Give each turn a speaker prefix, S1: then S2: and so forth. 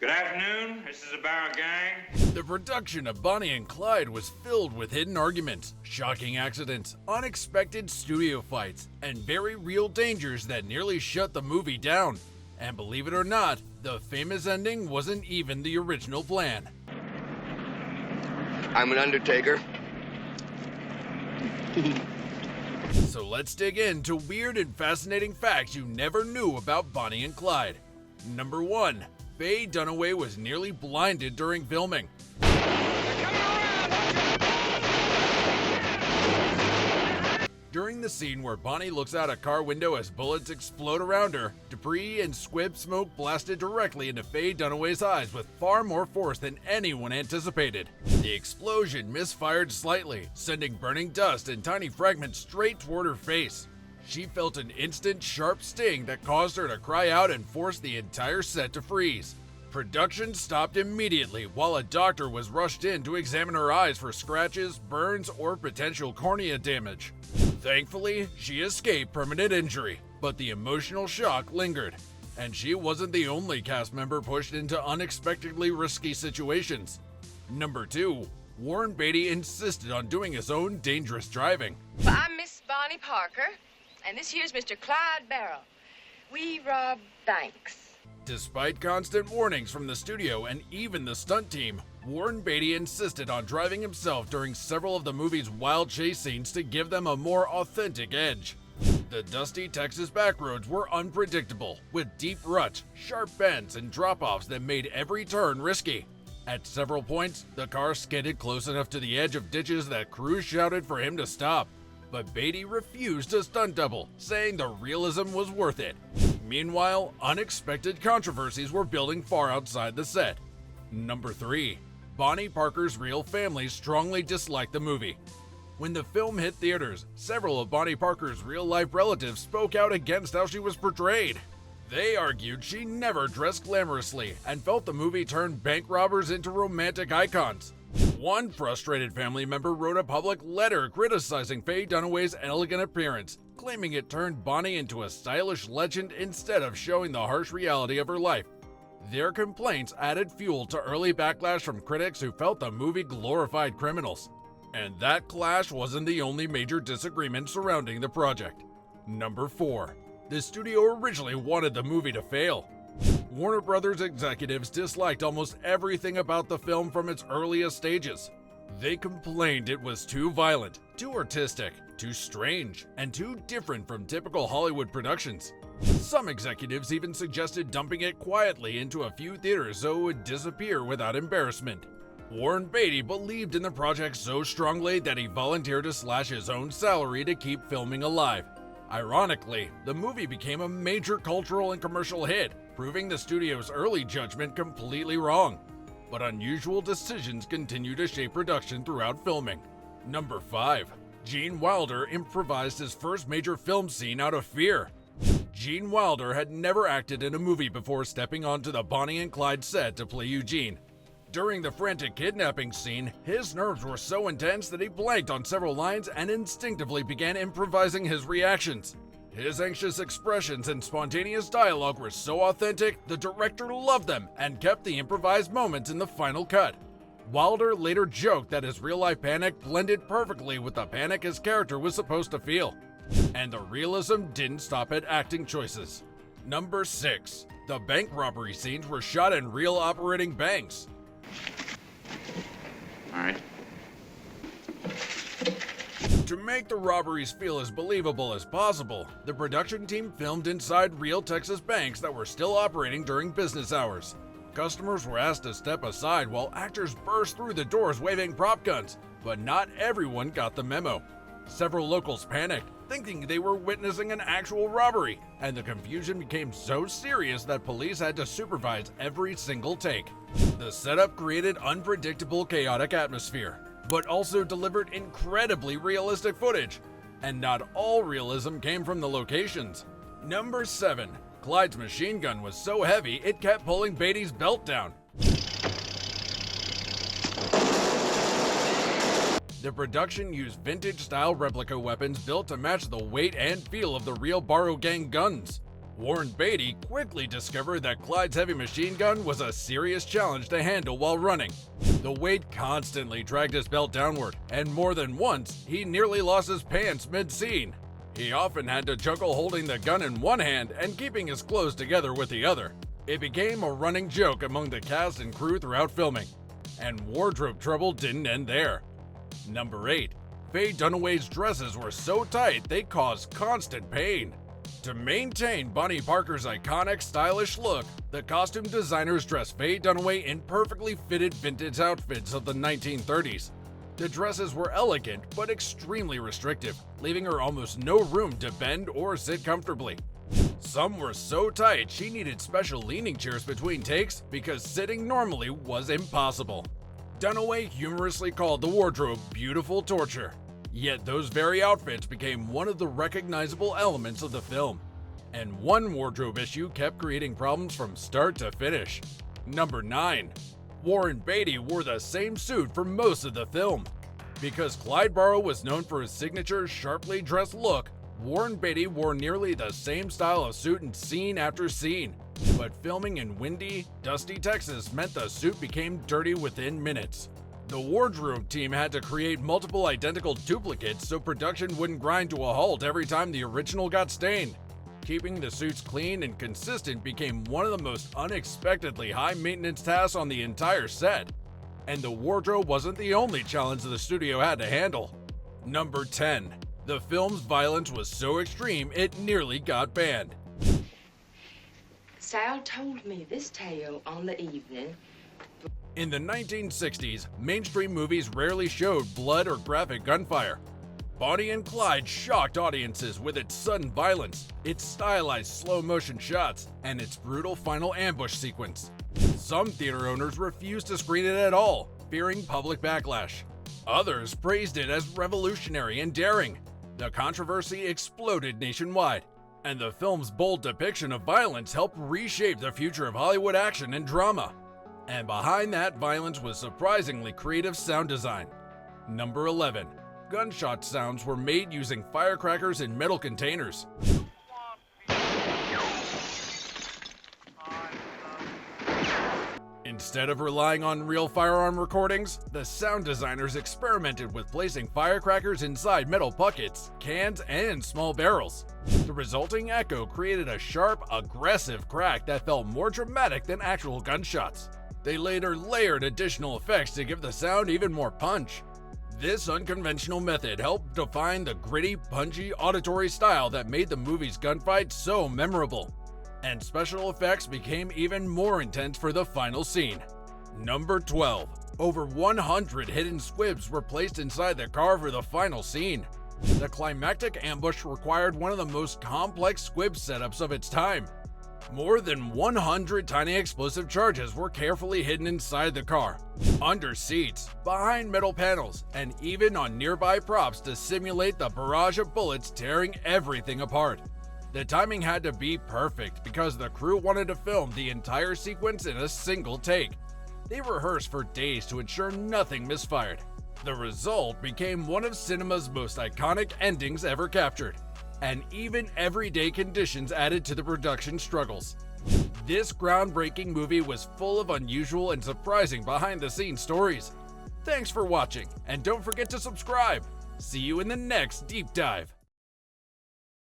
S1: Good afternoon, this is the Barrel Gang.
S2: The production of Bonnie and Clyde was filled with hidden arguments, shocking accidents, unexpected studio fights, and very real dangers that nearly shut the movie down. And believe it or not, the famous ending wasn't even the original plan.
S3: I'm an undertaker.
S2: So let's dig into weird and fascinating facts you never knew about Bonnie and Clyde. Number 1. Faye Dunaway was nearly blinded during filming. During the scene where Bonnie looks out a car window as bullets explode around her, debris and squib smoke blasted directly into Faye Dunaway's eyes with far more force than anyone anticipated. The explosion misfired slightly, sending burning dust and tiny fragments straight toward her face. She felt an instant sharp sting that caused her to cry out and forced the entire set to freeze. Production stopped immediately while a doctor was rushed in to examine her eyes for scratches, burns, or potential cornea damage. Thankfully, she escaped permanent injury, but the emotional shock lingered. And she wasn't the only cast member pushed into unexpectedly risky situations. Number 2. Warren Beatty insisted on doing his own dangerous driving.
S4: Well, I'm Miss Bonnie Parker, and this here's Mr. Clyde Barrow. We rob banks.
S2: Despite constant warnings from the studio and even the stunt team, Warren Beatty insisted on driving himself during several of the movie's wild chase scenes to give them a more authentic edge. The dusty Texas backroads were unpredictable, with deep ruts, sharp bends, and drop-offs that made every turn risky. At several points, the car skidded close enough to the edge of ditches that crews shouted for him to stop. But Beatty refused to stunt double, saying the realism was worth it. Meanwhile, unexpected controversies were building far outside the set. Number 3. Bonnie Parker's real family strongly disliked the movie. When the film hit theaters, several of Bonnie Parker's real-life relatives spoke out against how she was portrayed. They argued she never dressed glamorously and felt the movie turned bank robbers into romantic icons. One frustrated family member wrote a public letter criticizing Faye Dunaway's elegant appearance, claiming it turned Bonnie into a stylish legend instead of showing the harsh reality of her life. Their complaints added fuel to early backlash from critics who felt the movie glorified criminals. And that clash wasn't the only major disagreement surrounding the project. Number 4. The studio originally wanted the movie to fail. Warner Brothers executives disliked almost everything about the film from its earliest stages. They complained it was too violent, too artistic, too strange, and too different from typical Hollywood productions. Some executives even suggested dumping it quietly into a few theaters so it would disappear without embarrassment. Warren Beatty believed in the project so strongly that he volunteered to slash his own salary to keep filming alive. Ironically, the movie became a major cultural and commercial hit, proving the studio's early judgment completely wrong. But unusual decisions continue to shape production throughout filming. Number 5. Gene Wilder improvised his first major film scene out of fear. Gene Wilder had never acted in a movie before stepping onto the Bonnie and Clyde set to play Eugene. During the frantic kidnapping scene, his nerves were so intense that he blanked on several lines and instinctively began improvising his reactions. His anxious expressions and spontaneous dialogue were so authentic, the director loved them and kept the improvised moments in the final cut. Wilder later joked that his real-life panic blended perfectly with the panic his character was supposed to feel. And the realism didn't stop at acting choices. Number 6. The bank robbery scenes were shot in real operating banks.
S1: Alright.
S2: To make the robberies feel as believable as possible, the production team filmed inside real Texas banks that were still operating during business hours. Customers were asked to step aside while actors burst through the doors waving prop guns, but not everyone got the memo. Several locals panicked, thinking they were witnessing an actual robbery, and the confusion became so serious that police had to supervise every single take. The setup created unpredictable, chaotic atmosphere, but also delivered incredibly realistic footage. And not all realism came from the locations. Number 7. Clyde's machine gun was so heavy it kept pulling Beatty's belt down. The production used vintage-style replica weapons built to match the weight and feel of the real Barrow Gang guns. Warren Beatty quickly discovered that Clyde's heavy machine gun was a serious challenge to handle while running. The weight constantly dragged his belt downward, and more than once, he nearly lost his pants mid-scene. He often had to juggle holding the gun in one hand and keeping his clothes together with the other. It became a running joke among the cast and crew throughout filming. And wardrobe trouble didn't end there. Number 8. Faye Dunaway's dresses were so tight they caused constant pain. To maintain Bonnie Parker's iconic, stylish look, the costume designers dressed Faye Dunaway in perfectly fitted vintage outfits of the 1930s. The dresses were elegant but extremely restrictive, leaving her almost no room to bend or sit comfortably. Some were so tight she needed special leaning chairs between takes because sitting normally was impossible. Dunaway humorously called the wardrobe beautiful torture. Yet those very outfits became one of the recognizable elements of the film. And one wardrobe issue kept creating problems from start to finish. Number 9. Warren Beatty wore the same suit for most of the film. Because Clyde Barrow was known for his signature sharply dressed look, Warren Beatty wore nearly the same style of suit in scene after scene. But filming in windy, dusty Texas meant the suit became dirty within minutes. The wardrobe team had to create multiple identical duplicates so production wouldn't grind to a halt every time the original got stained. Keeping the suits clean and consistent became one of the most unexpectedly high-maintenance tasks on the entire set. And the wardrobe wasn't the only challenge the studio had to handle. Number 10. The film's violence was so extreme it nearly got banned.
S4: Sal told me this tale on the evening.
S2: In the 1960s, mainstream movies rarely showed blood or graphic gunfire. Bonnie and Clyde shocked audiences with its sudden violence, its stylized slow-motion shots, and its brutal final ambush sequence. Some theater owners refused to screen it at all, fearing public backlash. Others praised it as revolutionary and daring. The controversy exploded nationwide, and the film's bold depiction of violence helped reshape the future of Hollywood action and drama. And behind that violence was surprisingly creative sound design. Number 11. Gunshot sounds were made using firecrackers in metal containers. Instead of relying on real firearm recordings, the sound designers experimented with placing firecrackers inside metal buckets, cans, and small barrels. The resulting echo created a sharp, aggressive crack that felt more dramatic than actual gunshots. They later layered additional effects to give the sound even more punch. This unconventional method helped define the gritty, punchy auditory style that made the movie's gunfight so memorable. And special effects became even more intense for the final scene. Number 12. Over 100 hidden squibs were placed inside the car for the final scene. The climactic ambush required one of the most complex squib setups of its time. More than 100 tiny explosive charges were carefully hidden inside the car, under seats, behind metal panels, and even on nearby props to simulate the barrage of bullets tearing everything apart. The timing had to be perfect because the crew wanted to film the entire sequence in a single take. They rehearsed for days to ensure nothing misfired. The result became one of cinema's most iconic endings ever captured. And even everyday conditions added to the production struggles. This groundbreaking movie was full of unusual and surprising behind-the-scenes stories. Thanks for watching, and don't forget to subscribe. See you in the next deep dive.